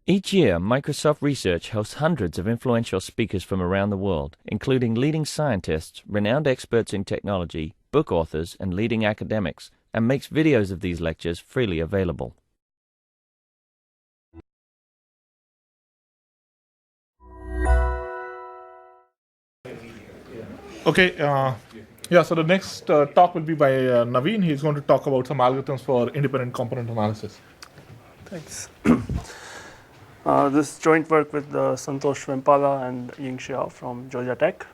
Each year, Microsoft Research hosts hundreds of influential speakers from around the world, including leading scientists, renowned experts in technology, book authors, and leading academics, and makes videos of these lectures freely available. Okay, so the next talk will be by Naveen. He's going to talk about some algorithms for independent component analysis. Thanks. This joint work with Santosh Vempala and Ying Xiao from Georgia Tech.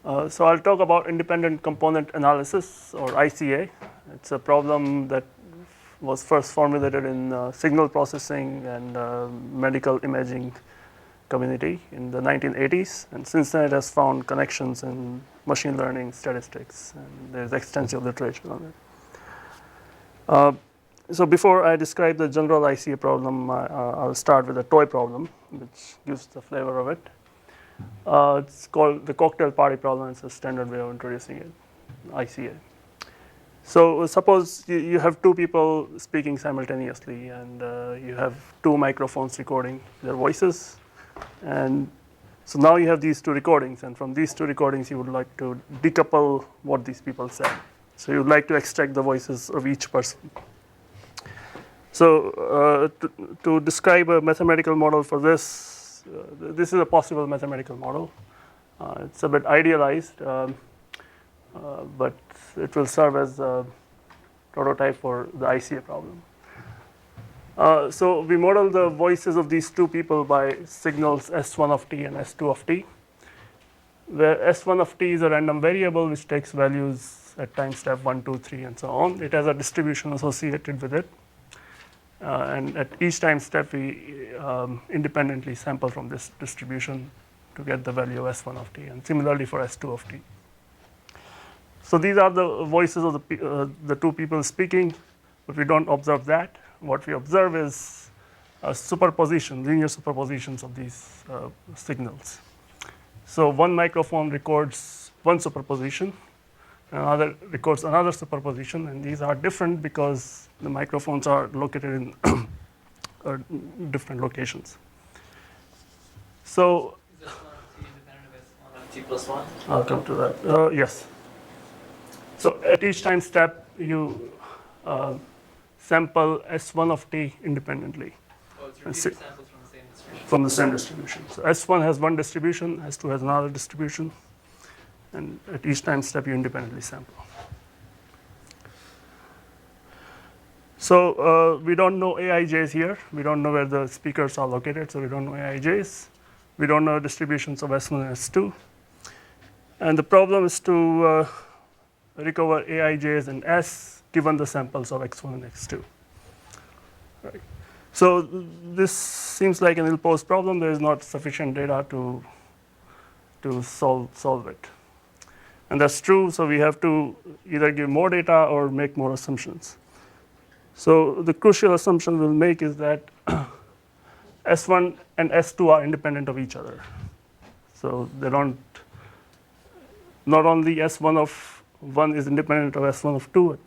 So I'll talk about independent component analysis, or ICA. It's a problem that was first formulated in signal processing and medical imaging community in the 1980s, and since then it has found connections in machine learning, statistics, and there's extensive literature on it. So before I describe the general ICA problem, I'll start with a toy problem, which gives the flavor of it. It's called the cocktail party problem. It's a standard way of introducing it, ICA. So suppose you have two people speaking simultaneously, and you have two microphones recording their voices. And so now you have these two recordings, and from these two recordings you would like to decouple what these people said. So you would like to extract the voices of each person. So to describe a mathematical model for this, this is a possible mathematical model. It's a bit idealized, but it will serve as a prototype for the ICA problem. So we model the voices of these two people by signals S1 of t and S2 of t, where S1 of t is a random variable which takes values at time step 1, 2, 3, and so on. It has a distribution associated with it. And at each time step, we independently sample from this distribution to get the value of S1 of t, and similarly for S2 of t. So these are the voices of the two people speaking, but we don't observe that. What we observe is a superposition, linear superpositions of these signals. So one microphone records one superposition, another records another superposition, and these are different because the microphones are located in different locations. So is S1 of t independent of S1 of t plus 1? I'll come to that. Yes. So at each time step, you sample S1 of t independently. Oh, it's repeated samples from the same distribution. From the same distribution. So S1 has one distribution, S2 has another distribution, and at each time step you independently sample. So we don't know AIJs here. We don't know where the speakers are located, so we don't know AIJs. We don't know distributions of S1 and S2. And the problem is to recover AIJs and S given the samples of X1 and X2. Right. So this seems like an ill-posed problem. There is not sufficient data to solve it. And that's true, so we have to either give more data or make more assumptions. So the crucial assumption we'll make is that S1 and S2 are independent of each other. So they don't, not only S1 of 1 is independent of S1 of 2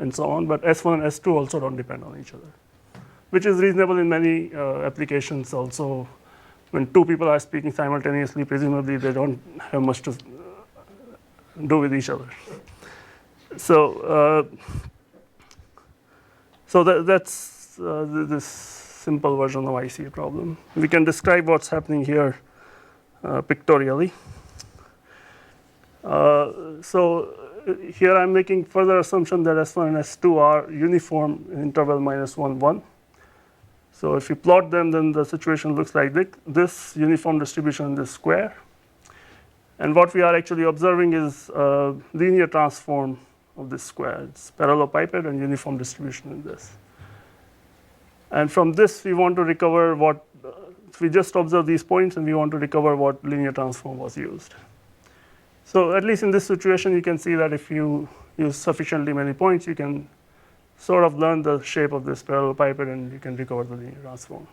and so on, but S1 and S2 also don't depend on each other, which is reasonable in many applications also. When two people are speaking simultaneously, presumably they don't have much to do with each other. So that's this simple version of ICA problem. We can describe what's happening here pictorially. So here I'm making further assumption that S1 and S2 are uniform in interval -1, 1. So if you plot them, then the situation looks like this uniform distribution in this square. And what we are actually observing is a linear transform of this square. It's parallelepiped and uniform distribution in this. And from this, we want to recover what, we just observe these points and we want to recover what linear transform was used. So at least in this situation, you can see that if you use sufficiently many points, you can sort of learn the shape of this parallelepiped and you can recover the linear transform.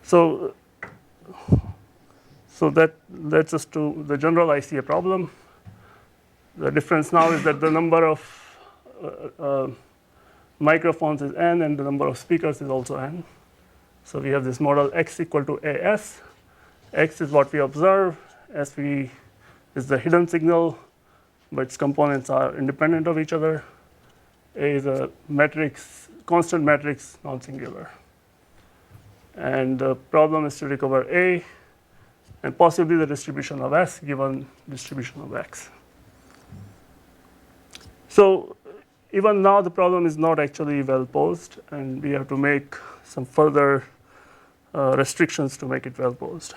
So that leads us to the general ICA problem. The difference now is that the number of microphones is n, and the number of speakers is also n. So we have this model x equal to as. X is what we observe. SV is the hidden signal, but its components are independent of each other. A is a matrix, constant matrix, non-singular. And the problem is to recover A and possibly the distribution of S given distribution of X. So even now the problem is not actually well posed, and we have to make some further restrictions to make it well posed.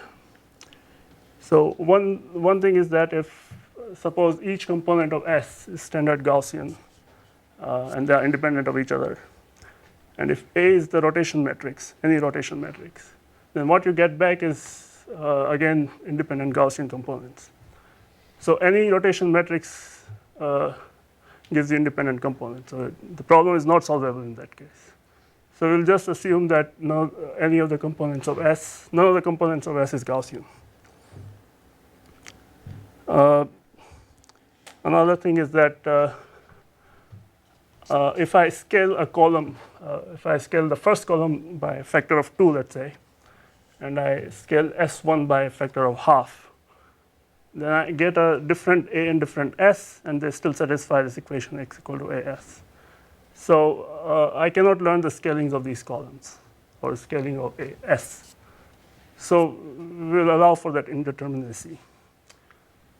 So one thing is that if suppose each component of S is standard Gaussian and they are independent of each other, and if A is the rotation matrix, any rotation matrix, then what you get back is again independent Gaussian components. So any rotation matrix gives you independent components. So the problem is not solvable in that case. So we'll just assume that any of the components of S, none of the components of S is Gaussian. Another thing is that if I scale a column, if I scale the first column by a factor of 2, let's say, and I scale S1 by a factor of half, then I get a different A and different S, and they still satisfy this equation x equal to AS. So I cannot learn the scalings of these columns or scaling of AS. So we'll allow for that indeterminacy.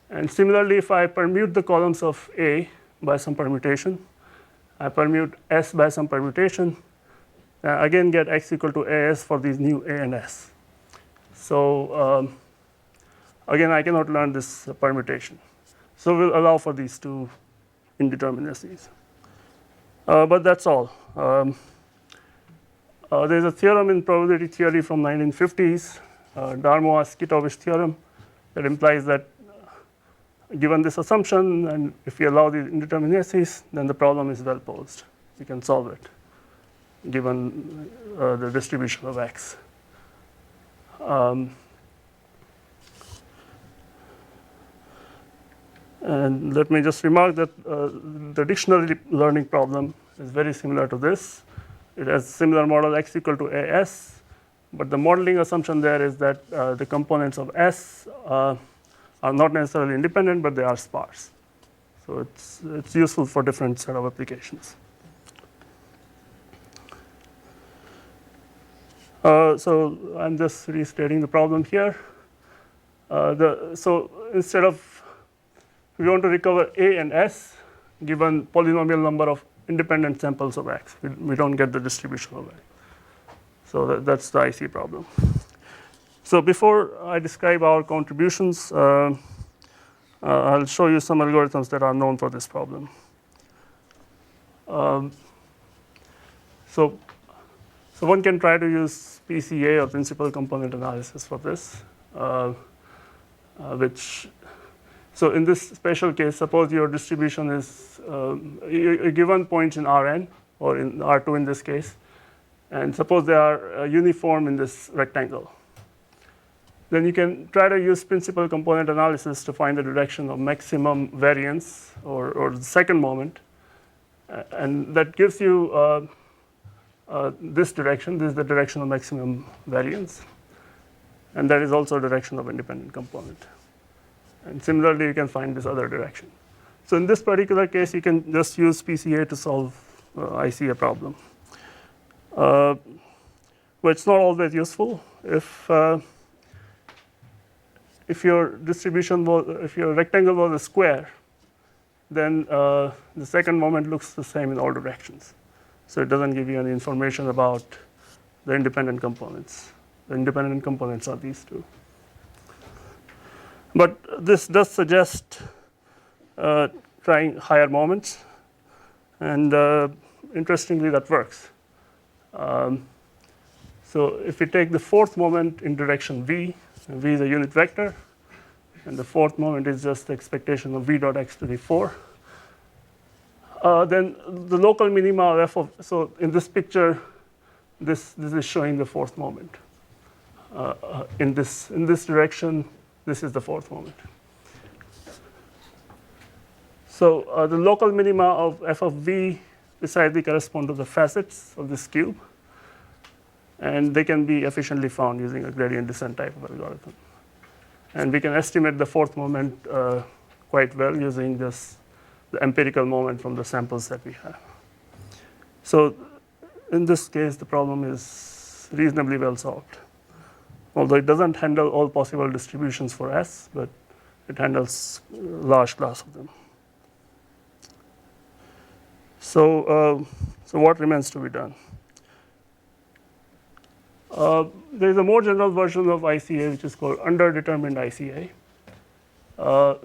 And similarly, if I permute the columns of A by some permutation, I permute S by some permutation, I again get x equal to AS for these new A and S. So again, I cannot learn this permutation. So we'll allow for these two indeterminacies. But that's all. There's a theorem in probability theory from 1950s, Darmois-Skitovic theorem, that implies that given this assumption, and if we allow these indeterminacies, then the problem is well posed. We can solve it, given the distribution of x. And let me just remark that the dictionary learning problem is very similar to this. It has similar model x equal to AS, but the modeling assumption there is that the components of S are not necessarily independent, but they are sparse. So it's useful for different set of applications. So I'm just restating the problem here. So instead of, we want to recover A and S given polynomial number of independent samples of X. We don't get the distribution of X. So that's the IC problem. So before I describe our contributions, I'll show you some algorithms that are known for this problem. So one can try to use PCA or principal component analysis for this, so in this special case, suppose your distribution is a given point in Rn, or in R2 in this case, and suppose they are uniform in this rectangle. Then you can try to use principal component analysis to find the direction of maximum variance or the second moment, and that gives you this direction. This is the direction of maximum variance, and that is also a direction of independent component. And similarly, you can find this other direction. So in this particular case, you can just use PCA to solve ICA problem. But it's not always useful. If your distribution was, if your rectangle was a square, then the second moment looks the same in all directions. So it doesn't give you any information about the independent components. The independent components are these two. But this does suggest trying higher moments, and interestingly, that works. So if we take the fourth moment in direction v is a unit vector, and the fourth moment is just the expectation of v dot x to the 4, then the local minima of f of, so in this picture, this is showing the fourth moment. In this direction, this is the fourth moment. So the local minima of f of v precisely correspond to the facets of this cube, and they can be efficiently found using a gradient descent type of algorithm. And we can estimate the fourth moment quite well using the empirical moment from the samples that we have. So in this case, the problem is reasonably well solved, although it doesn't handle all possible distributions for S, but it handles a large class of them. So what remains to be done? There is a more general version of ICA, which is called Underdetermined ICA.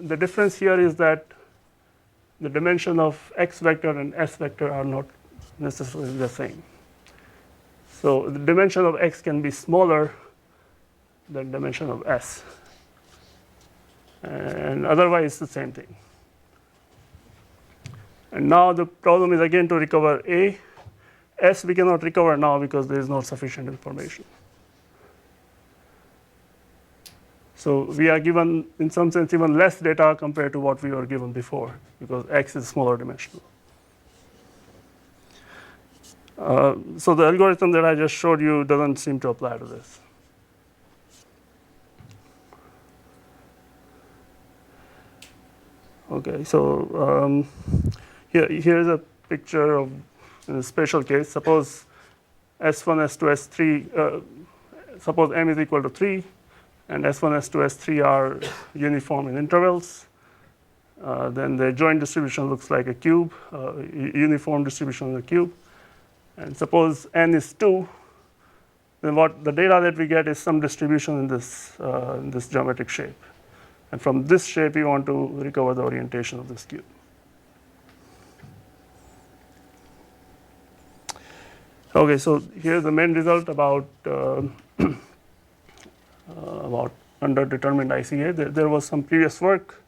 The difference here is that the dimension of X vector and S vector are not necessarily the same. So the dimension of X can be smaller than dimension of S, and otherwise it's the same thing. And now the problem is again to recover A. S we cannot recover now because there is not sufficient information. So we are given, in some sense, even less data compared to what we were given before, because X is smaller dimensional. So the algorithm that I just showed you doesn't seem to apply to this. Okay, so here's a picture of a special case. Suppose S1, S2, S3, suppose M is equal to 3, and S1, S2, S3 are uniform in intervals. Then the joint distribution looks like a cube, uniform distribution of the cube. And suppose n is 2, then what the data that we get is some distribution in this geometric shape. And from this shape, we want to recover the orientation of this cube. Okay, so here's the main result about underdetermined ICA. There was some previous work,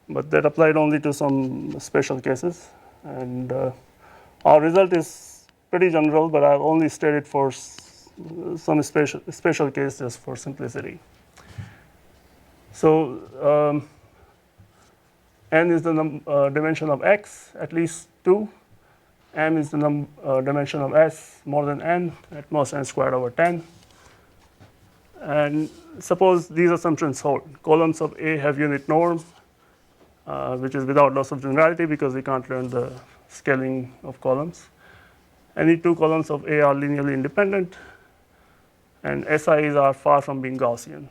but that applied only to some special cases. And our result is pretty general, but I've only stated for some special case just for simplicity. So n is the dimension of X, at least 2. M is the dimension of S, more than n, at most n squared over 10. And suppose these assumptions hold. Columns of A have unit norm, which is without loss of generality because we can't learn the scaling of columns. Any two columns of A are linearly independent, and SIs are far from being Gaussian.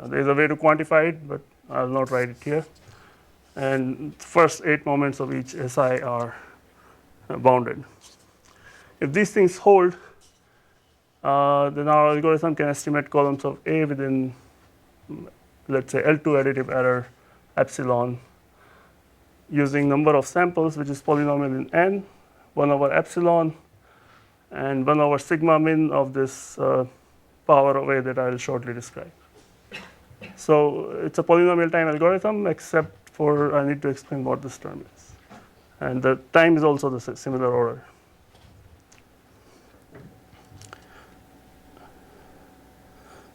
There is a way to quantify it, but I will not write it here. And the first 8 moments of each SI are bounded. If these things hold, then our algorithm can estimate columns of A within, let's say, L2 additive error epsilon using number of samples, which is polynomial in n, 1 over epsilon, and 1 over sigma min of this power of A that I will shortly describe. So it's a polynomial time algorithm, except for I need to explain what this term is. And the time is also the similar order.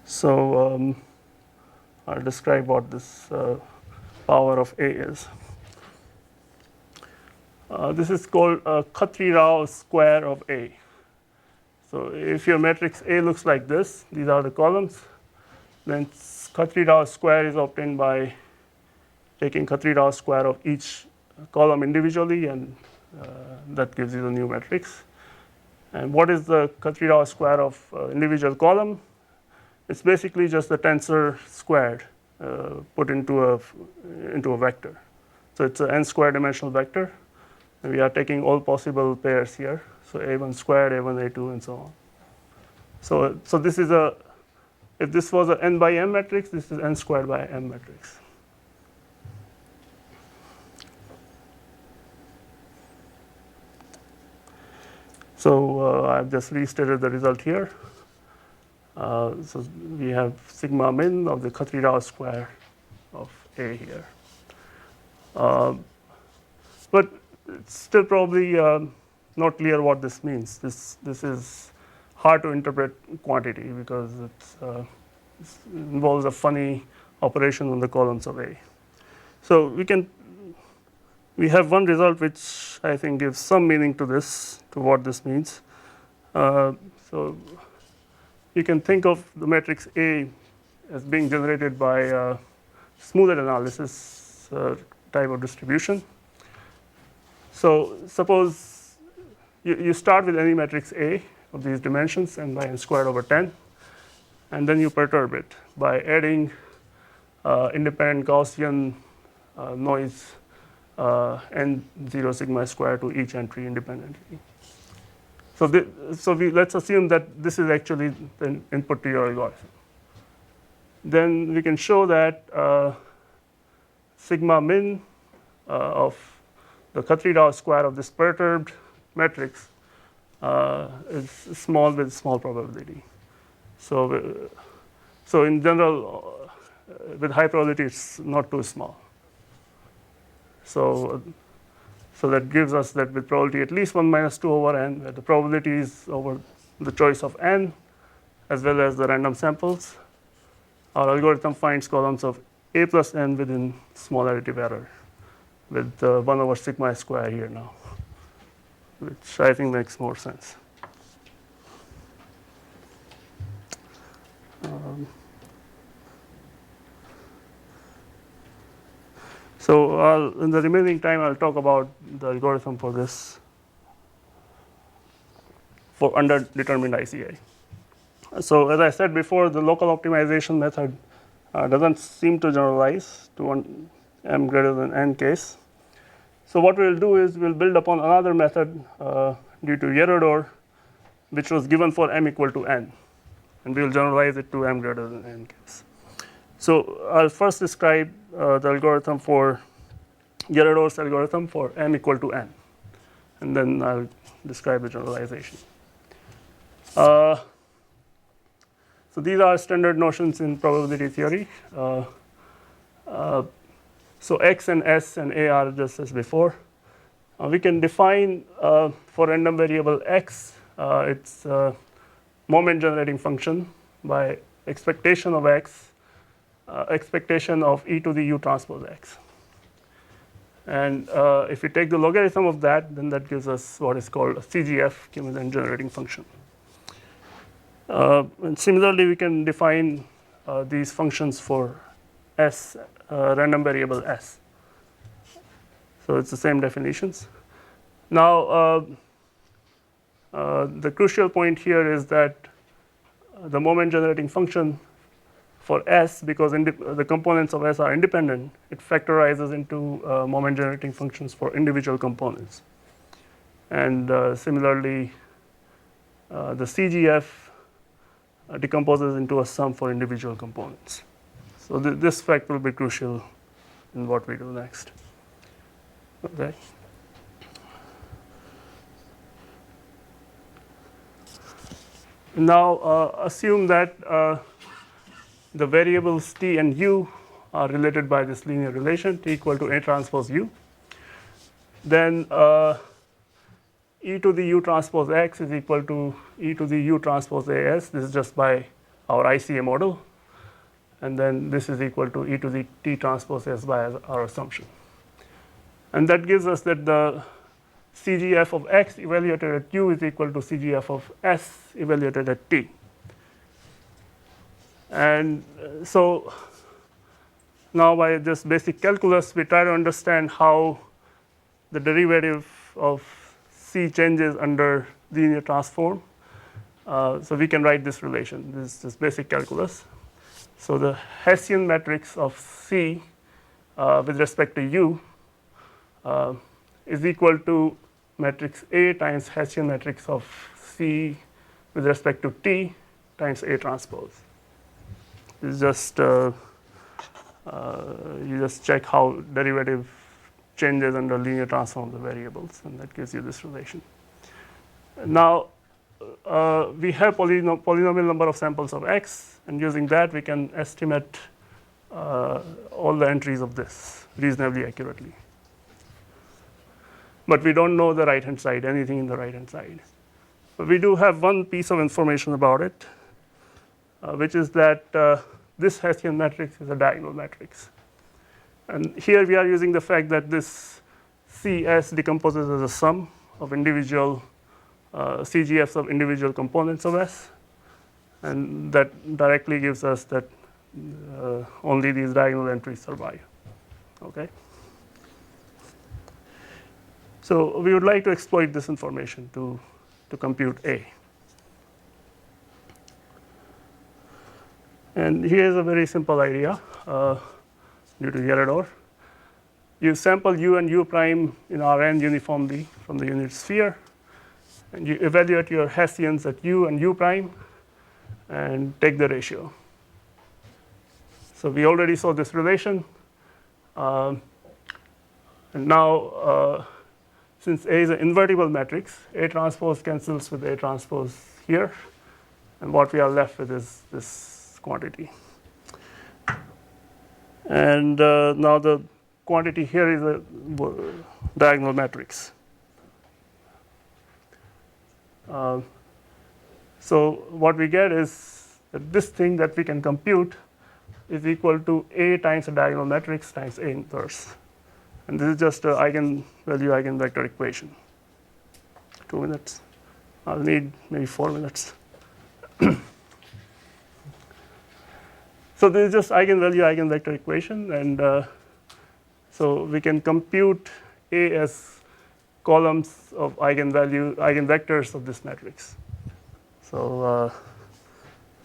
So I'll describe what this power of A is. This is called a Khatri-Rao square of A. So if your matrix A looks like this, these are the columns, then Khatri-Rao square is obtained by taking Khatri-Rao square of each column individually, and that gives you the new matrix. And what is the Khatri-Rao square of individual column? It's basically just the tensor squared put into a vector. So it's an n square dimensional vector. And we are taking all possible pairs here. So A1 squared, A1, A2, and so on. So this is if this was an n by m matrix, this is n squared by m matrix. So I've just restated the result here. So we have sigma min of the Khatri-Rao square of A here. But it's still probably not clear what this means. This is hard to interpret quantity because it involves a funny operation on the columns of A. So we can we have one result which I think gives some meaning to this, to what this means. So you can think of the matrix A as being generated by smoothed analysis type of distribution. So suppose you start with any matrix A of these dimensions n by n squared over 10, and then you perturb it by adding independent Gaussian noise n0 sigma square to each entry independently. So, let's assume that this is actually the input to your algorithm. Then we can show that sigma min of the Khatri-Rao square of this perturbed matrix is small with small probability. So in general, with high probability, it's not too small. So that gives us that with probability at least 1 minus 2 over n, where the probability is over the choice of n, as well as the random samples, our algorithm finds columns of a plus n within small additive error, with 1 over sigma square here now, which I think makes more sense. So in the remaining time, I'll talk about the algorithm for this, for underdetermined ICA. So as I said before, the local optimization method doesn't seem to generalize to an m greater than n case. So what we'll do is we'll build upon another method due to Yerodor, which was given for m equal to n, and we'll generalize it to m greater than n case. So I'll first describe the algorithm for Yerodor's algorithm for m equal to n, and then I'll describe the generalization. So these are standard notions in probability theory. So x and s and a are just as before. We can define for random variable x its moment generating function by expectation of x, expectation of e to the u transpose x. And if we take the logarithm of that, then that gives us what is called a CGF, cumulative generating function. And similarly, we can define these functions for s, random variable s. So it's the same definitions. Now, the crucial point here is that the moment generating function for s, because the components of s are independent, it factorizes into moment generating functions for individual components. And similarly, the CGF decomposes into a sum for individual components. So this fact will be crucial in what we do next. Okay. Now assume that the variables t and u are related by this linear relation, t equal to a transpose u. Then e to the u transpose x is equal to e to the u transpose as. This is just by our ICA model. And then this is equal to e to the t transpose s by our assumption. And that gives us that the CGF of x evaluated at u is equal to CGF of s evaluated at t. And so now by just basic calculus, we try to understand how the derivative of c changes under linear transform. So we can write this relation. This is basic calculus. So the Hessian matrix of c with respect to u is equal to matrix A times Hessian matrix of c with respect to t times A transpose. It's just you just check how derivative changes under linear transform of the variables, and that gives you this relation. Now we have polynomial number of samples of x, and using that we can estimate all the entries of this reasonably accurately. But we don't know the right hand side, anything in the right hand side. But we do have one piece of information about it, which is that this Hessian matrix is a diagonal matrix. And here we are using the fact that this CS decomposes as a sum of individual CGFs of individual components of S, and that directly gives us that only these diagonal entries survive. Okay. So we would like to exploit this information to compute A. And here's a very simple idea due to Gerardor. You sample U and U prime in Rn uniformly from the unit sphere, and you evaluate your Hessians at U and U prime and take the ratio. So we already saw this relation. And now, since A is an invertible matrix, A transpose cancels with A transpose here, and what we are left with is this quantity. And now the quantity here is a diagonal matrix. So what we get is that this thing that we can compute is equal to A times a diagonal matrix times A inverse. And this is just an eigenvalue eigenvector equation. 2 minutes. I'll need maybe 4 minutes. So this is just eigenvalue eigenvector equation, and so we can compute A as columns of eigenvectors of this matrix. So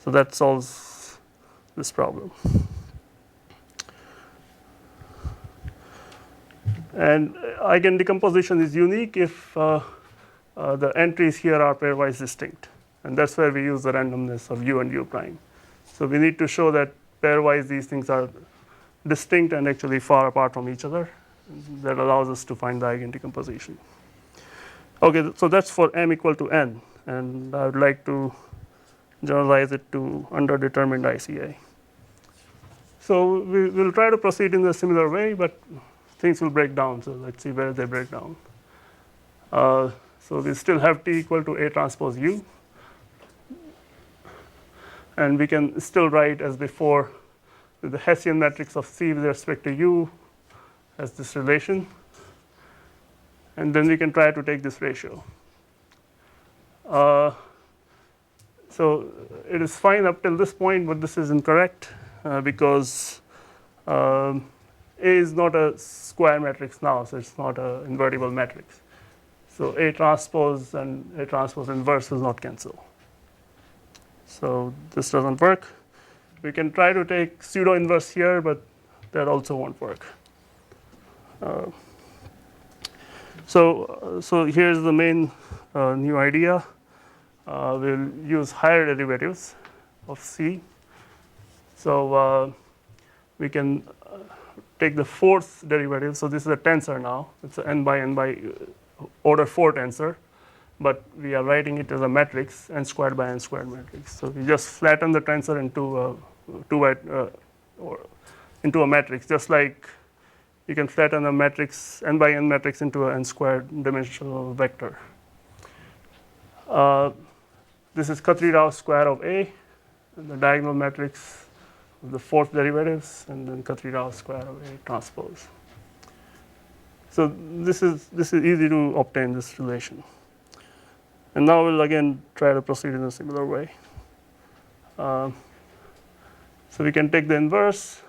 so that solves this problem. And eigendecomposition is unique if the entries here are pairwise distinct, and that's where we use the randomness of U and U prime. So we need to show that pairwise these things are distinct and actually far apart from each other. That allows us to find the eigendecomposition. Okay, so that's for m equal to n, and I would like to generalize it to underdetermined ICA. So we will try to proceed in a similar way, but things will break down. So let's see where they break down. So we still have T equal to A transpose U. And we can still write as before the Hessian matrix of C with respect to U as this relation. And then we can try to take this ratio. So it is fine up till this point, but this is incorrect because A is not a square matrix now, so it's not an invertible matrix. So A transpose and A transpose inverse does not cancel. So this doesn't work. We can try to take pseudo inverse here, but that also won't work. So here's the main new idea. We'll use higher derivatives of C. So we can take the fourth derivative. So this is a tensor now. It's an n by order 4 tensor, but we are writing it as a matrix, n squared by n squared matrix. So we just flatten the tensor into a matrix, just like you can flatten a matrix, n by n matrix, into an n squared dimensional vector. This is Khatri-Rao square of A, and the diagonal matrix of the fourth derivatives, and then Khatri-Rao square of A transpose. So this is easy to obtain this relation. And now we'll again try to proceed in a similar way. So we can take the inverse,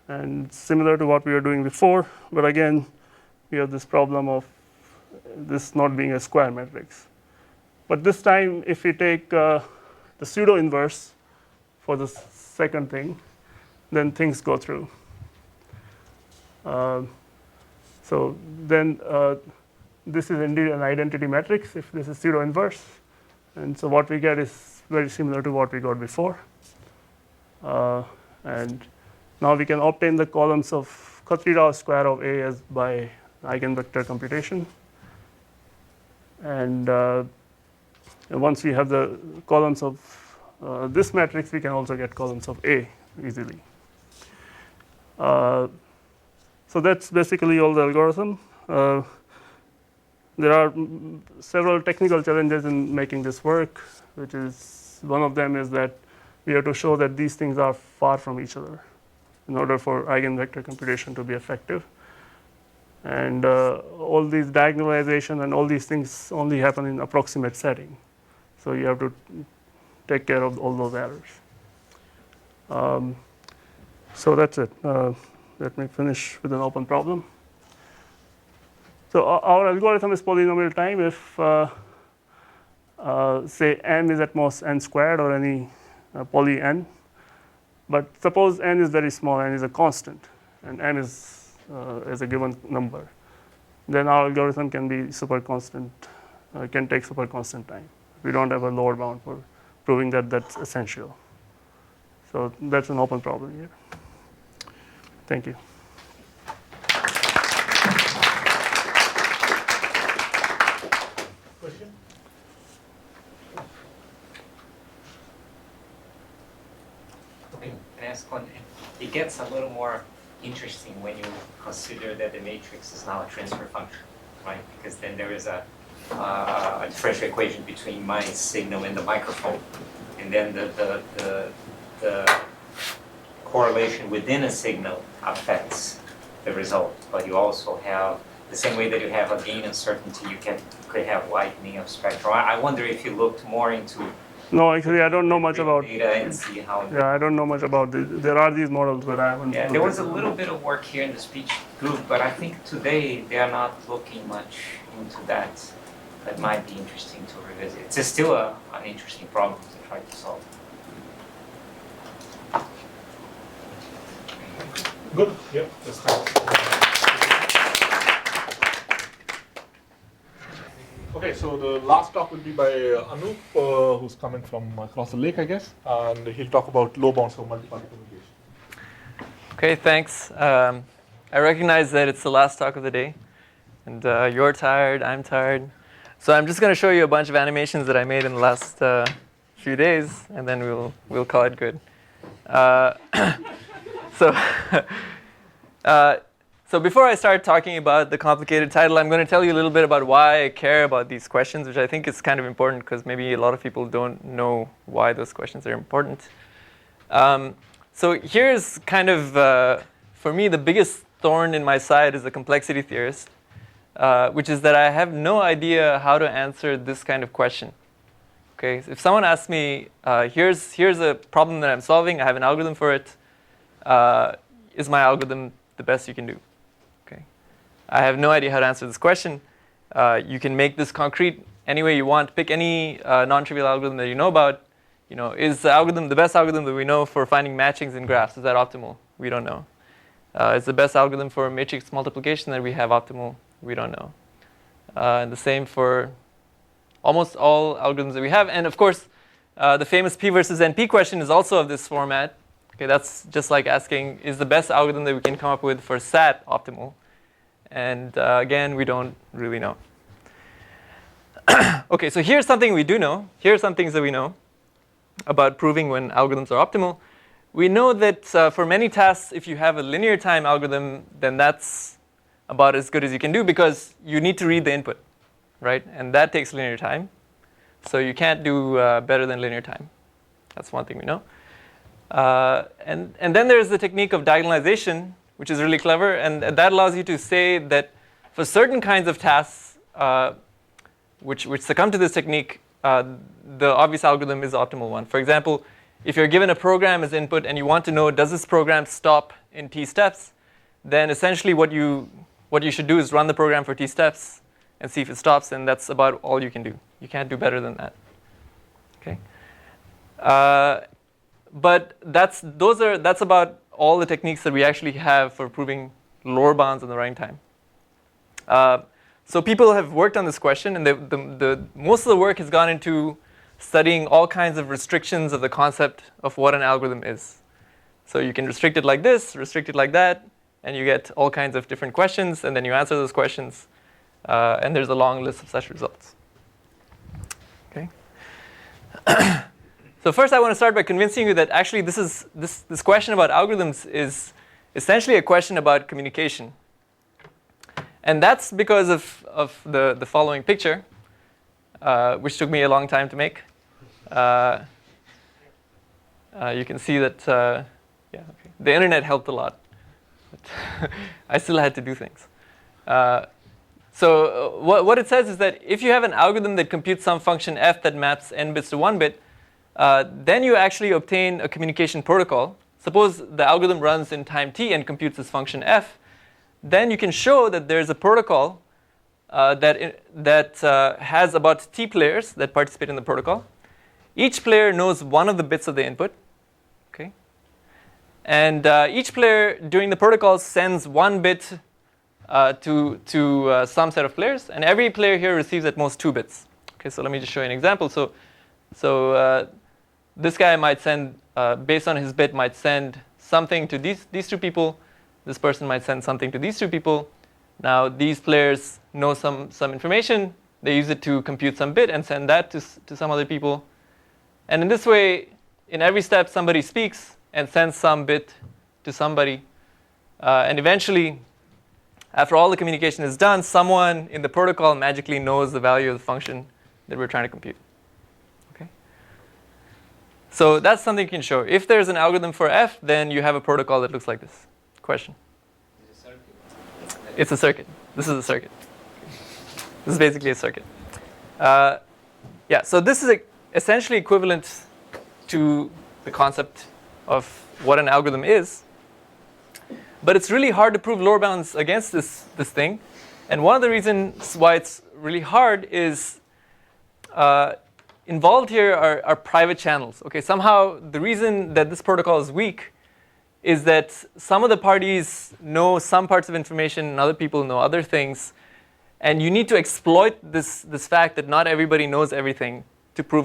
and similar to what we were doing before, but again we have this problem of this not being a square matrix. But this time, if we take the pseudo inverse for the second thing, then things go through. So then this is indeed an identity matrix if this is pseudo inverse, and so what we get is very similar to what we got before. And now we can obtain the columns of Khatri-Rao square of A as by eigenvector computation. And once we have the columns of this matrix, we can also get columns of A easily. So that's basically all the algorithm. There are several technical challenges in making this work, which is one of them is that we have to show that these things are far from each other in order for eigenvector computation to be effective. And all these diagonalization and all these things only happen in approximate setting. So you have to take care of all those errors. So that's it. Let me finish with an open problem. So our algorithm is polynomial time if, say, n is at most n squared or any poly n. But suppose n is very small, n is a constant, and n is a given number. Then our algorithm can be super constant, can take super constant time. We don't have a lower bound for proving that that's essential. So that's an open problem here. Thank you. Question? Okay, can I ask one? It gets a little more interesting when you consider that the matrix is now a transfer function, right? Because then there is a differential equation between my signal and the microphone, and then the correlation within a signal affects the result. But you also have the same way that you have a gain uncertainty, you could have widening of spectrum. I wonder if you looked more into No, actually, I don't know much about data and see how. Yeah, I don't know much about there are these models, but I haven't. Yeah, there was a little bit of work here in the speech group, but I think today they are not looking much into that. That might be interesting to revisit. It's still an interesting problem to try to solve. Good. Yep, that's fine. Okay, so the last talk will be by Anup, who's coming from across the lake, I guess, and he'll talk about low bounds for multi-party communication. Okay, thanks. I recognize that it's the last talk of the day, and you're tired, I'm tired. So I'm just going to show you a bunch of animations that I made in the last few days, and then we'll call it good. So before I start talking about the complicated title, I'm going to tell you a little bit about why I care about these questions, which I think is kind of important because maybe a lot of people don't know why those questions are important. So here's kind of, for me, the biggest thorn in my side as a complexity theorist, which is that I have no idea how to answer this kind of question. Okay, so if someone asks me, here's a problem that I'm solving, I have an algorithm for it, is my algorithm the best you can do? Okay, I have no idea how to answer this question. You can make this concrete any way you want. Pick any non-trivial algorithm that you know about. You know, is the algorithm the best algorithm that we know for finding matchings in graphs? Is that optimal? We don't know. Is the best algorithm for matrix multiplication that we have optimal? We don't know. And the same for almost all algorithms that we have. And of course, the famous P versus NP question is also of this format. Okay, that's just like asking, is the best algorithm that we can come up with for SAT optimal? And again, we don't really know. Okay, so here's something we do know. Here are some things that we know about proving when algorithms are optimal. We know that for many tasks, if you have a linear time algorithm, then that's about as good as you can do because you need to read the input, right? And that takes linear time. So you can't do better than linear time. That's one thing we know. And then there's the technique of diagonalization, which is really clever. And that allows you to say that for certain kinds of tasks which succumb to this technique, the obvious algorithm is the optimal one. For example, if you're given a program as input and you want to know, does this program stop in t steps, then essentially what you should do is run the program for t steps and see if it stops, and that's about all you can do. You can't do better than that. Okay. But that's about all the techniques that we actually have for proving lower bounds on the running time. So people have worked on this question, and the most of the work has gone into studying all kinds of restrictions of the concept of what an algorithm is. So you can restrict it like this, restrict it like that, and you get all kinds of different questions, and then you answer those questions, and there's a long list of such results. Okay. So first, I want to start by convincing you that actually this question about algorithms is essentially a question about communication. And that's because of the following picture, which took me a long time to make. You can see that the internet helped a lot. But I still had to do things. So what it says is that if you have an algorithm that computes some function f that maps n bits to 1 bit, then you actually obtain a communication protocol. Suppose the algorithm runs in time t and computes this function f. Then you can show that there's a protocol that has about t players that participate in the protocol. Each player knows one of the bits of the input. Okay, and each player during the protocol sends 1 bit to some set of players, and every player here receives at most 2 bits. Okay, so let me just show you an example. So this guy might send, based on his bit, might send something to these 2 people. This person might send something to these 2 people. Now these players know some information. They use it to compute some bit and send that to some other people. And in this way, in every step, somebody speaks and sends some bit to somebody. And eventually, after all the communication is done, someone in the protocol magically knows the value of the function that we're trying to compute. Okay? So that's something you can show. If there's an algorithm for f, then you have a protocol that looks like this. Question? It's a circuit. This is a circuit. This is basically a circuit. Yeah, so this is essentially equivalent to the concept of what an algorithm is. But it's really hard to prove lower bounds against this thing. And one of the reasons why it's really hard is involved here are private channels. Okay, somehow the reason that this protocol is weak is that some of the parties know some parts of information and other people know other things. And you need to exploit this fact that not everybody knows everything to prove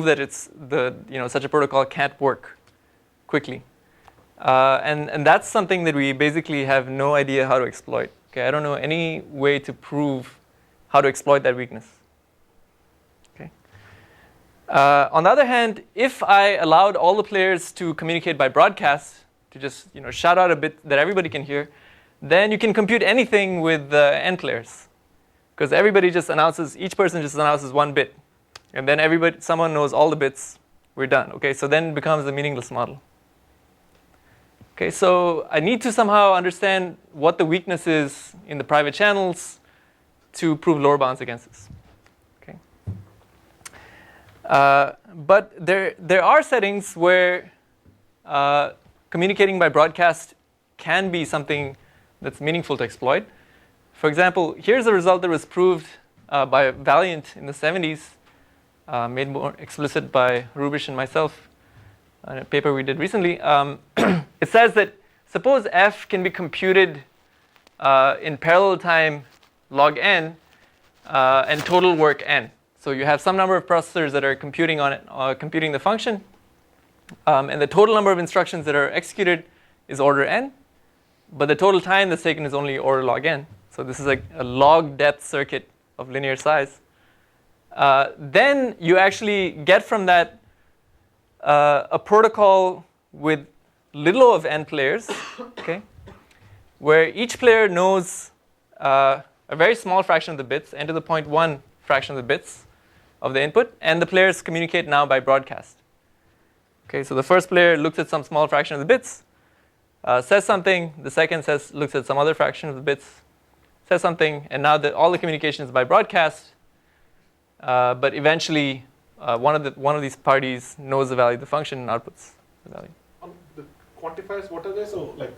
that such a protocol can't work quickly. And that's something that we basically have no idea how to exploit. Okay, I don't know any way to prove how to exploit that weakness. Okay. On the other hand, if I allowed all the players to communicate by broadcast, to just shout out a bit that everybody can hear, then you can compute anything with n players, because each person just announces 1 bit, and then someone knows all the bits. We're done. Okay, so then it becomes a meaningless model. Okay, so I need to somehow understand what the weakness is in the private channels to prove lower bounds against this. Okay, but there are settings where communicating by broadcast can be something that's meaningful to exploit. For example, here's a result that was proved by Valiant in the 70s, made more explicit by Rubish and myself in a paper we did recently. It says that suppose f can be computed in parallel time log n and total work n. So you have some number of processors that are computing on it, computing the function, and the total number of instructions that are executed is order n, but the total time that's taken is only order log n. So this is like a log depth circuit of linear size. Then you actually get from that a protocol with little of n players, okay, where each player knows a very small fraction of the bits, n to the 0.1 fraction of the bits of the input, and the players communicate now by broadcast. Okay, so the first player looks at some small fraction of the bits, says something. The second looks at some other fraction of the bits, says something, and now all the communication is by broadcast. But eventually, one of these parties knows the value of the function and outputs the value. The quantifiers, what are they? So, like,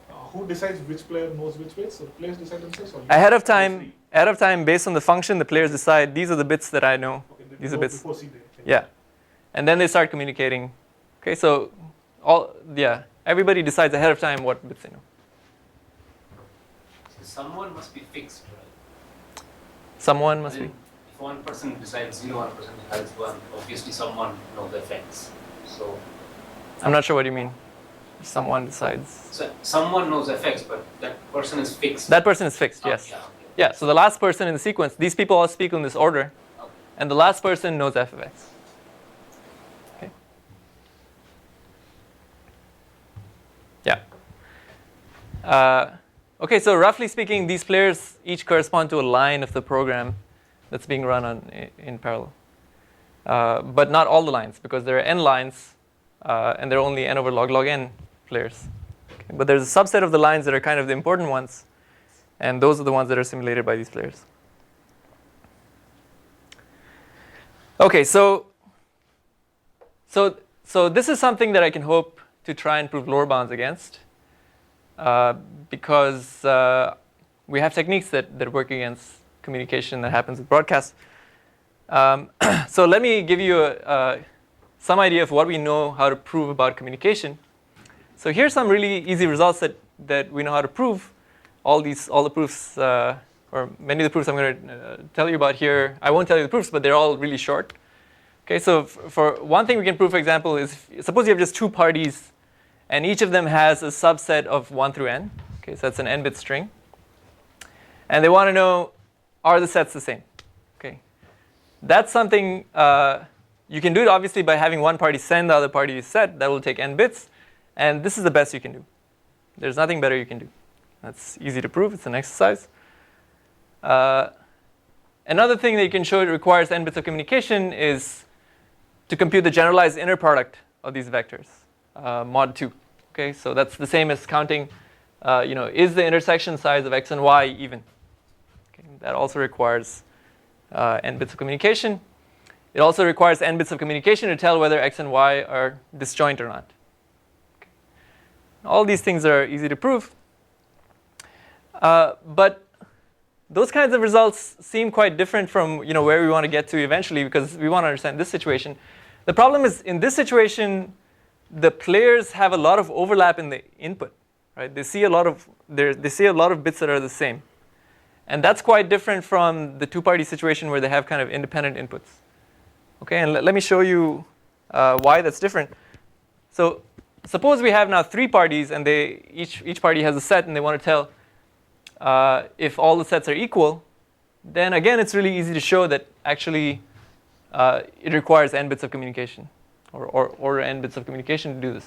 who decides which player knows which bits? So, players decide themselves? Or ahead of time, based on the function, the players decide these are the bits that I know. Okay, these are bits. Before CD. Yeah, and then they start communicating. Okay, so everybody decides ahead of time what bits they know. So someone must be fixed, right? Someone must be. If one person decides 0, one person decides 1, obviously someone knows the effects. So I'm not sure what you mean. Someone decides. So someone knows the effects, but that person is fixed. That person is fixed, yes. Yeah, okay. Yeah, so the last person in the sequence, these people all speak in this order, Okay. and the last person knows f of x. Okay. Yeah. Okay, so roughly speaking, these players each correspond to a line of the program that's being run in parallel. But not all the lines, because there are n lines, and there are only n over log n players. Okay. But there's a subset of the lines that are kind of the important ones, And those are the ones that are simulated by these players. Okay, so this is something that I can hope to try and prove lower bounds against, because we have techniques that work against communication that happens with broadcasts. So let me give you some idea of what we know how to prove about communication. So here's some really easy results that we know how to prove. All the proofs, or many of the proofs I'm going to tell you about here, I won't tell you the proofs, but they're all really short. Okay, so for one thing we can prove, for example, is suppose you have just two parties, and each of them has a subset of 1 through n. Okay, so that's an n-bit string. And they want to know, are the sets the same? Okay, that's something you can do it obviously by having one party send the other party a set. That will take n bits, and this is the best you can do. There's nothing better you can do. That's easy to prove. It's an exercise. Another thing that you can show it requires n bits of communication is to compute the generalized inner product of these vectors, mod 2. Okay, so that's the same as counting, is the intersection size of x and y even? Okay, that also requires n bits of communication. It also requires n bits of communication to tell whether x and y are disjoint or not. Okay. All these things are easy to prove. But those kinds of results seem quite different from where we want to get to eventually, because we want to understand this situation. The problem is, in this situation, the players have a lot of overlap in the input. Right? They see a lot of bits that are the same, and that's quite different from the two-party situation where they have kind of independent inputs. Okay, and let me show you why that's different. So suppose we have now 3 parties, and each party has a set, and they want to tell if all the sets are equal. Then again, it's really easy to show that actually it requires n bits of communication, or n bits of communication to do this.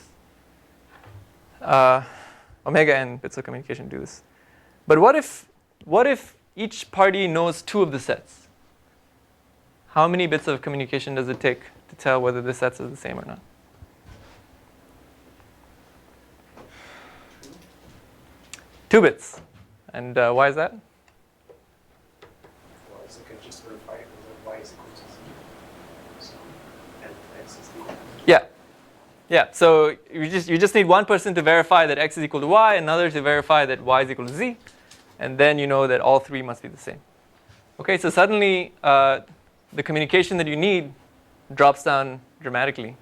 Omega n bits of communication to do this. But what if each party knows 2 of the sets? How many bits of communication does it take to tell whether the sets are the same or not? Two bits. And why is that? Well, so you can just verify whether y is equal to z. So, and x is equal to Yeah. Yeah, so you just need one person to verify that x is equal to y, another to verify that y is equal to z, and then you know that all 3 must be the same. Okay, so suddenly the communication that you need drops down dramatically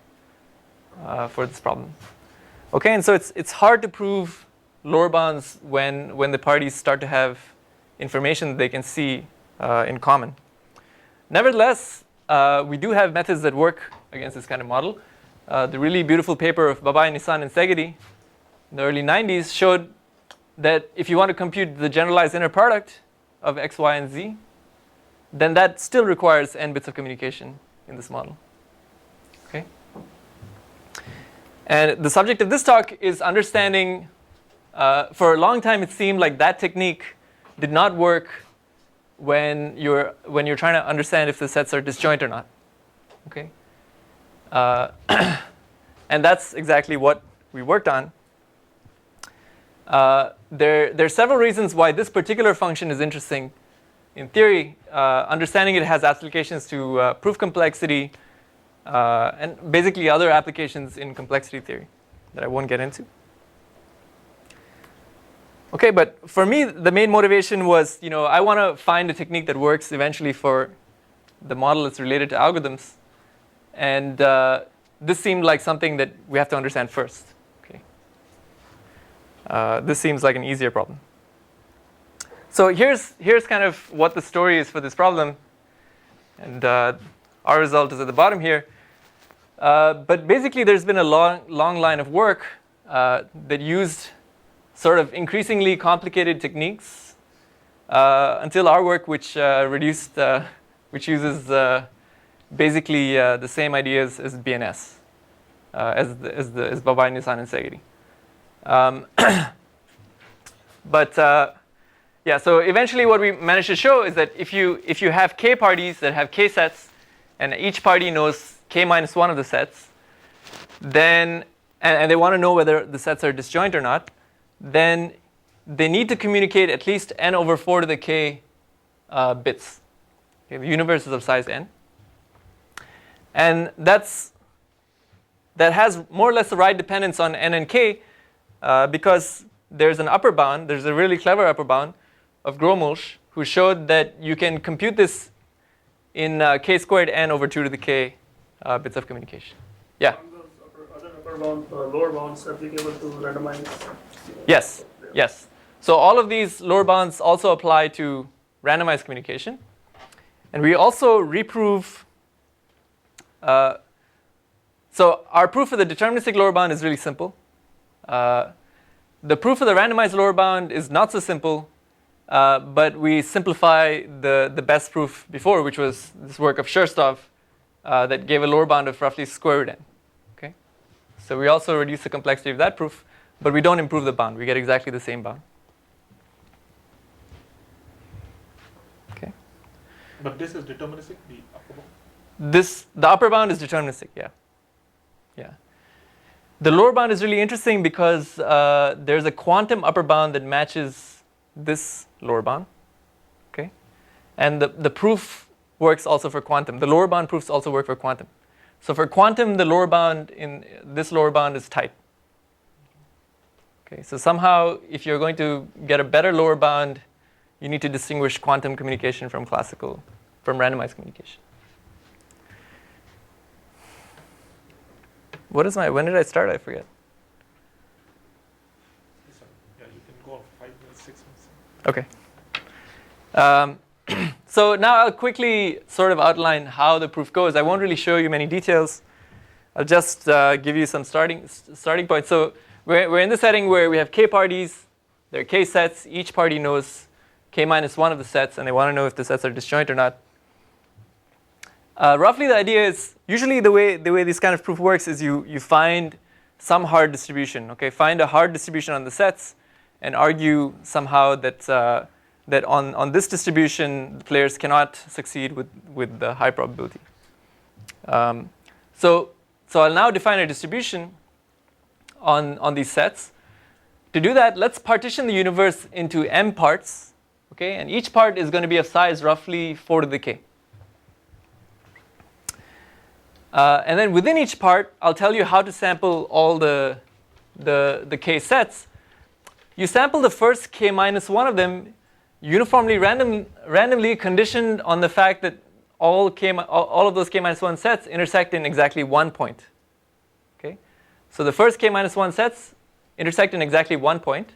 for this problem. Okay, and so it's hard to prove lower bounds when the parties start to have information that they can see in common. Nevertheless, we do have methods that work against this kind of model. The really beautiful paper of Babai, Nissan, and Segedi in the early 90s showed that if you want to compute the generalized inner product of x, y, and z, then that still requires n bits of communication in this model. Okay? And the subject of this talk is understanding. For a long time, it seemed like that technique did not work when you're trying to understand if the sets are disjoint or not. Okay, and that's exactly what we worked on. There are several reasons why this particular function is interesting in theory. Understanding it has applications to proof complexity and basically other applications in complexity theory that I won't get into. Okay, but for me, the main motivation was, I want to find a technique that works eventually for the model that's related to algorithms. And this seemed like something that we have to understand first. Okay, this seems like an easier problem. So here's kind of what the story is for this problem. And our result is at the bottom here. But basically, there's been a long line of work that used sort of increasingly complicated techniques until our work, which uses basically the same ideas as BNS, as Babai, Nissan, and Segedi. Yeah, so eventually what we managed to show is that if you have k parties that have k sets, and each party knows k minus 1 of the sets, then and they want to know whether the sets are disjoint or not, then they need to communicate at least n over 4 to the k bits. Okay, the universe is of size n. And that has more or less the right dependence on n and k because there's an upper bound, there's a really clever upper bound of Gromulch who showed that you can compute this in k squared n over 2 to the k bits of communication. Yeah? Are those other upper bound, lower bounds applicable to randomized? Yes, yes. So all of these lower bounds also apply to randomized communication. And we also reprove. So our proof for the deterministic lower bound is really simple. The proof for the randomized lower bound is not so simple, but we simplify the best proof before, which was this work of Scherstoff that gave a lower bound of roughly square root n. Okay? So we also reduce the complexity of that proof, but we don't improve the bound. We get exactly the same bound. Okay. But this is deterministic, the upper bound? The upper bound is deterministic, yeah. Yeah. The lower bound is really interesting because there's a quantum upper bound that matches this lower bound. Okay? And the proof works also for quantum. The lower bound proofs also work for quantum. So for quantum, the lower bound in this lower bound is tight. Okay, so somehow if you're going to get a better lower bound, you need to distinguish quantum communication from randomized communication. When did I start? I forget. Yeah, you can go 5 minutes, 6 Okay. minutes. So now I'll quickly sort of outline how the proof goes. I won't really show you many details. I'll just give you some starting points. So we're in the setting where we have k parties. There are k sets. Each party knows k minus 1 of the sets, and they want to know if the sets are disjoint or not. Roughly, the idea is usually the way this kind of proof works is you find some hard distribution. Okay, find a hard distribution on the sets, and argue somehow that on this distribution the players cannot succeed with the high probability. So I'll now define a distribution on these sets. To do that, let's partition the universe into m parts. Okay, and each part is going to be of size roughly 4 to the k. And then within each part, I'll tell you how to sample all the k sets. You sample the first k minus 1 of them uniformly randomly conditioned on the fact that all of those k minus 1 sets intersect in exactly 1 point. Okay? So the first k minus 1 sets intersect in exactly 1 point.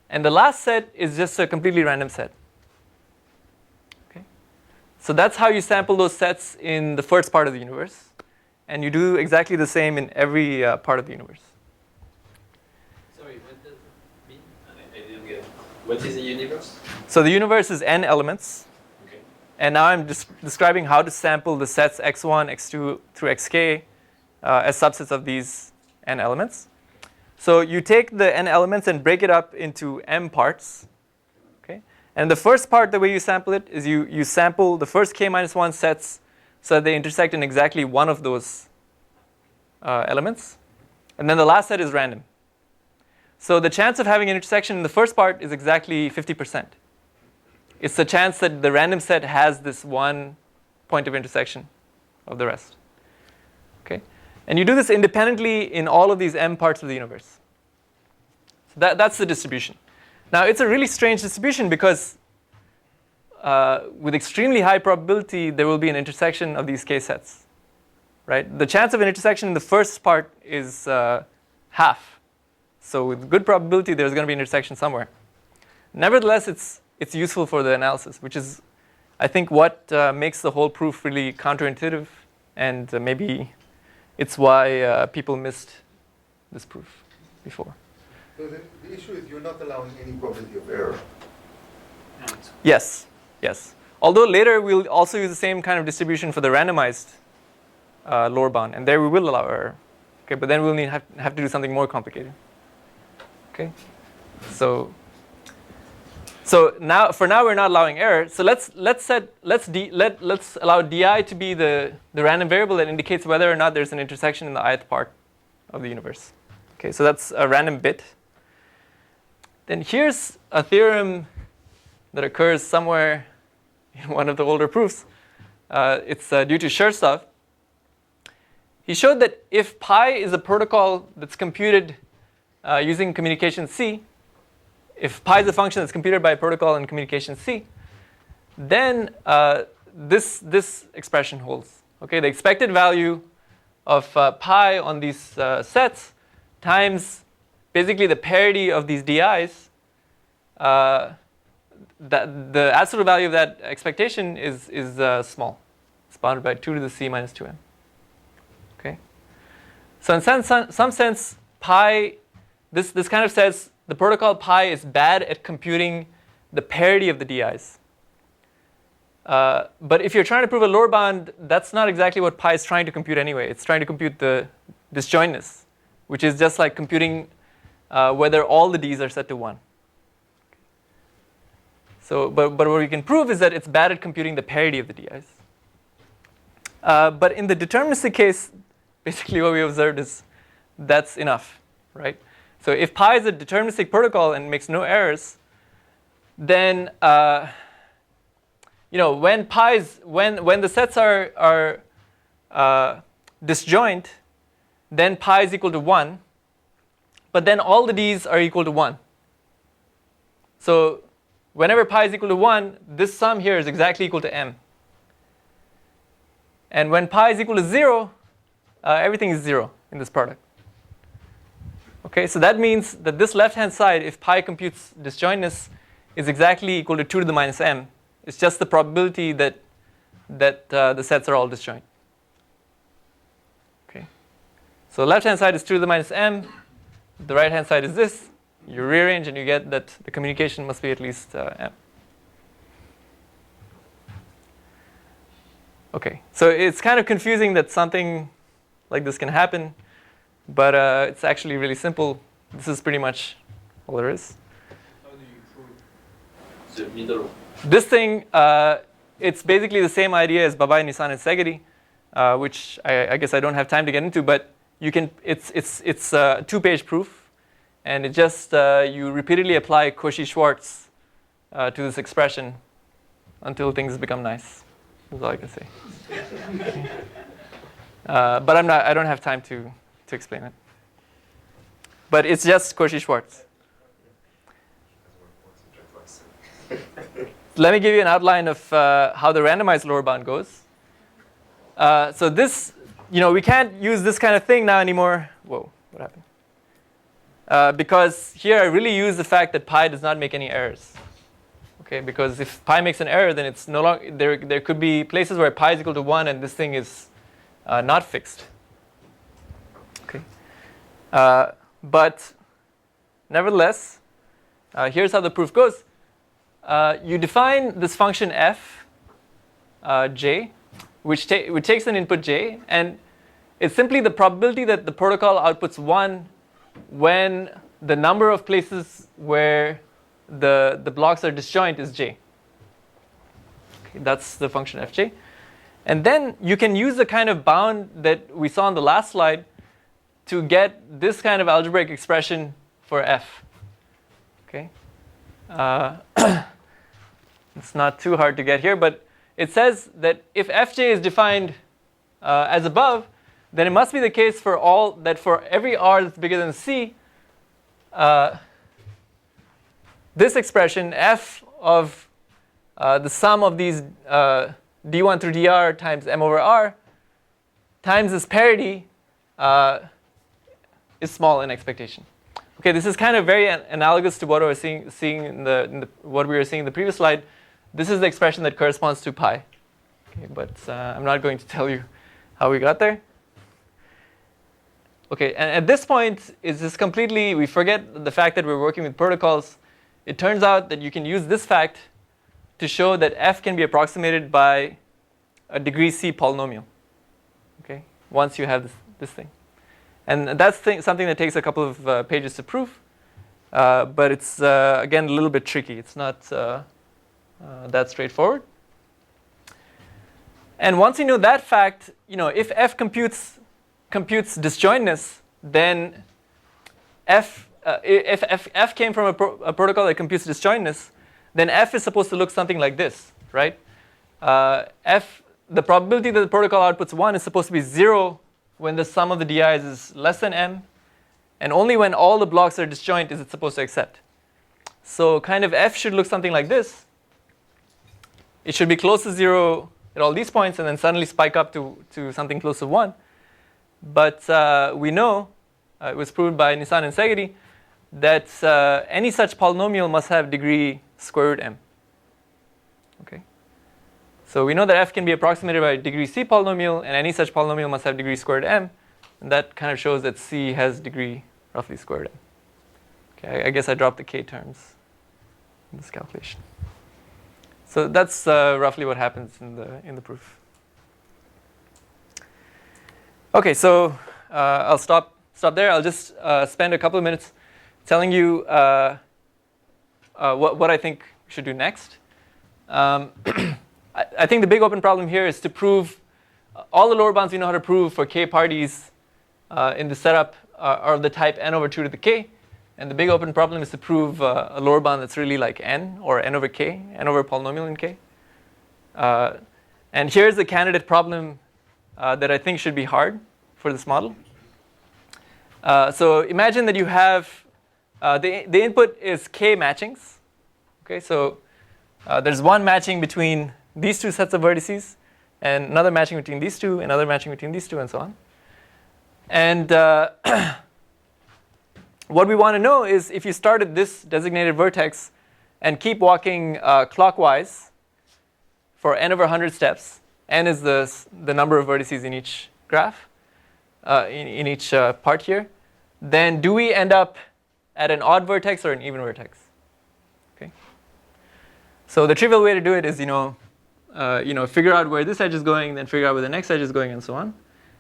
And the last set is just a completely random set. Okay? So that's how you sample those sets in the first part of the universe. And you do exactly the same in every part of the universe. Sorry, what does it mean? I didn't get it. What is the universe? So the universe is n elements. Okay. And now I'm describing how to sample the sets x1, x2 through xk as subsets of these n elements. So you take the n elements and break it up into m parts. Okay? And the first part, the way you sample it, is you sample the first k minus 1 sets so that they intersect in exactly one of those elements. And then the last set is random. So the chance of having an intersection in the first part is exactly 50%. It's the chance that the random set has this one point of intersection of the rest. Okay? And you do this independently in all of these m parts of the universe. So that's the distribution. Now, it's a really strange distribution because with extremely high probability, there will be an intersection of these k sets. Right? The chance of an intersection in the first part is half. So with good probability, there's going to be an intersection somewhere. Nevertheless, it's useful for the analysis, which is, I think, what makes the whole proof really counterintuitive, and maybe it's why people missed this proof before. So the issue is you're not allowing any probability of error. Yes, yes. Although later we'll also use the same kind of distribution for the randomized lower bound, and there we will allow error. Okay, but then we'll have to do something more complicated. Okay, so now we're not allowing error. So let's allow di to be the random variable that indicates whether or not there's an intersection in the ith part of the universe. Okay, so that's a random bit. then here's a theorem that occurs somewhere in one of the older proofs. It's due to Chertsov. He showed that if pi is a protocol that's computed using communication C, if pi is a function that's computed by a protocol in communication C, then this expression holds. Okay, the expected value of pi on these sets times basically the parity of these di's. The absolute value of that expectation is small. It's bounded by 2 to the c minus 2m. Okay, so in some sense, pi, this kind of says the protocol pi is bad at computing the parity of the di's. But if you're trying to prove a lower bound, that's not exactly what pi is trying to compute anyway. It's trying to compute the disjointness, which is just like computing whether all the d's are set to 1. So, but what we can prove is that it's bad at computing the parity of the di's. But in the deterministic case, basically what we observed is that's enough, right? So if pi is a deterministic protocol and makes no errors, then when the sets are disjoint, then pi is equal to 1, but then all the d's are equal to 1. So whenever pi is equal to 1, this sum here is exactly equal to m. And when pi is equal to 0, everything is 0 in this product. Okay, so that means that this left-hand side, if pi computes disjointness, is exactly equal to 2 to the minus m. It's just the probability that the sets are all disjoint. Okay, so the left-hand side is 2 to the minus m. The right-hand side is this. You rearrange and you get that the communication must be at least m. Okay, so it's kind of confusing that something like this can happen, but it's actually really simple. This is pretty much all there is. How do you prove the middle? This thing, it's basically the same idea as Babai, Nissan, and Szegedi, which I guess I don't have time to get into, but you can. It's a 2-page proof, and it just you repeatedly apply Cauchy-Schwarz to this expression until things become nice. That's all I can say. But I don't have time to explain it. But it's just Cauchy-Schwarz. Let me give you an outline of how the randomized lower bound goes. So this, we can't use this kind of thing now anymore. Whoa, what happened? Because here I really use the fact that pi does not make any errors. Okay, because if pi makes an error, then it's no longer there could be places where pi is equal to 1 and this thing is not fixed. Okay, but nevertheless, here's how the proof goes. You define this function f, j, which takes an input j, and it's simply the probability that the protocol outputs 1 when the number of places where the blocks are disjoint is j. Okay, that's the function fj. And then you can use the kind of bound that we saw on the last slide to get this kind of algebraic expression for f. Okay. It's not too hard to get here, but it says that if fj is defined as above, then it must be the case for every r that's bigger than c, this expression f of the sum of these d1 through dr times m over r times this parity is small in expectation. Okay, this is kind of very analogous to what I was seeing what we were seeing in the previous slide. This is the expression that corresponds to pi. Okay, but I'm not going to tell you how we got there. Okay, and at this point, we forget the fact that we're working with protocols. It turns out that you can use this fact to show that f can be approximated by a degree c polynomial. Okay, once you have this thing. And that's something that takes a couple of pages to prove, but it's, again, a little bit tricky. It's not that straightforward. And once you know that fact, if f computes disjointness, then f if F came from a protocol that computes disjointness, then F is supposed to look something like this, right? The probability that the protocol outputs 1 is supposed to be 0 when the sum of the DIs is less than m, and only when all the blocks are disjoint is it supposed to accept. So kind of F should look something like this. It should be close to 0 at all these points and then suddenly spike up to something close to 1. But we know, it was proved by Nissan and Segedi, that any such polynomial must have degree square root m. Okay. So we know that F can be approximated by degree C polynomial, and any such polynomial must have degree squared m. And that kind of shows that C has degree roughly squared m. Okay, I guess I dropped the k terms in this calculation. So that's roughly what happens in the proof. Okay, so I'll stop there. I'll just spend a couple of minutes telling you what I think we should do next. I think the big open problem here is to prove all the lower bounds we know how to prove for k parties in the setup are of the type n over 2 to the k. And the big open problem is to prove a lower bound that's really like n, or n over k, n over a polynomial in k. And here's the candidate problem that I think should be hard for this model. So imagine that you have, the input is k matchings. Okay, so there's one matching between these two sets of vertices, and another matching between these two, another matching between these two, and so on. And what we want to know is if you start at this designated vertex and keep walking clockwise for n over 100 steps, n is the number of vertices in each graph, in each part here, then do we end up at an odd vertex or an even vertex? Okay. So the trivial way to do it is, figure out where this edge is going, then figure out where the next edge is going, and so on.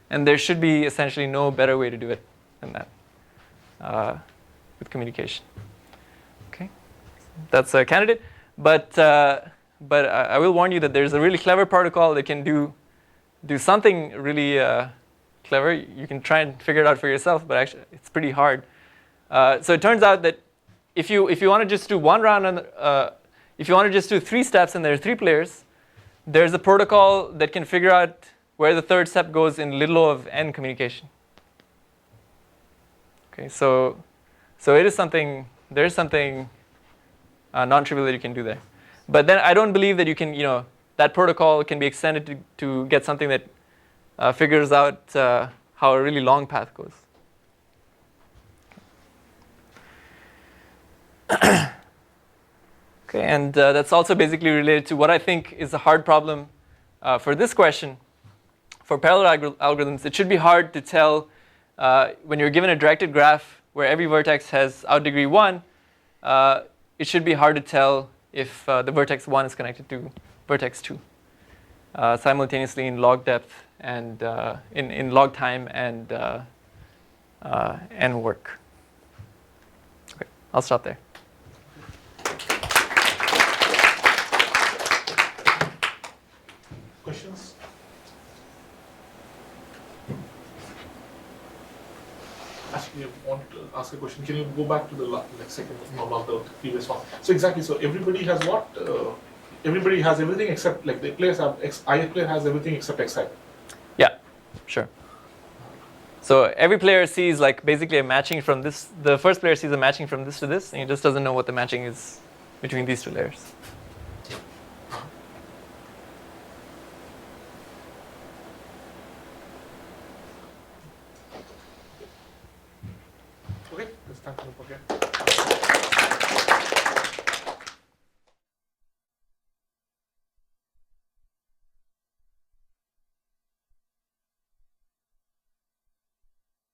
And there should be essentially no better way to do it than that with communication. Okay, that's a candidate. But I will warn you that there's a really clever protocol that can do something really clever. You can try and figure it out for yourself, but actually it's pretty hard. So it turns out that if you want to just do one round on if you want to just do 3 steps and there are 3 players, there's a protocol that can figure out where the third step goes in little o of n communication. Okay, so it is something, there is something non-trivial that you can do there. But then I don't believe that you can, that protocol can be extended to get something that figures out how a really long path goes. Okay, and that's also basically related to what I think is a hard problem for this question. For parallel algorithms, it should be hard to tell when you're given a directed graph where every vertex has out degree 1, it should be hard to tell if the vertex 1 is connected to vertex 2 simultaneously in log depth and in log time and work. Okay, I'll stop there. Questions? Actually, I want to ask a question. Can you go back to the second, not the previous one? So exactly. So everybody has what? Everybody has everything except the players have I player has everything except xi. Yeah, sure. So every player sees basically a matching from this. The first player sees a matching from this to this, and he just doesn't know what the matching is between these 2 layers. Okay, let's thank you again.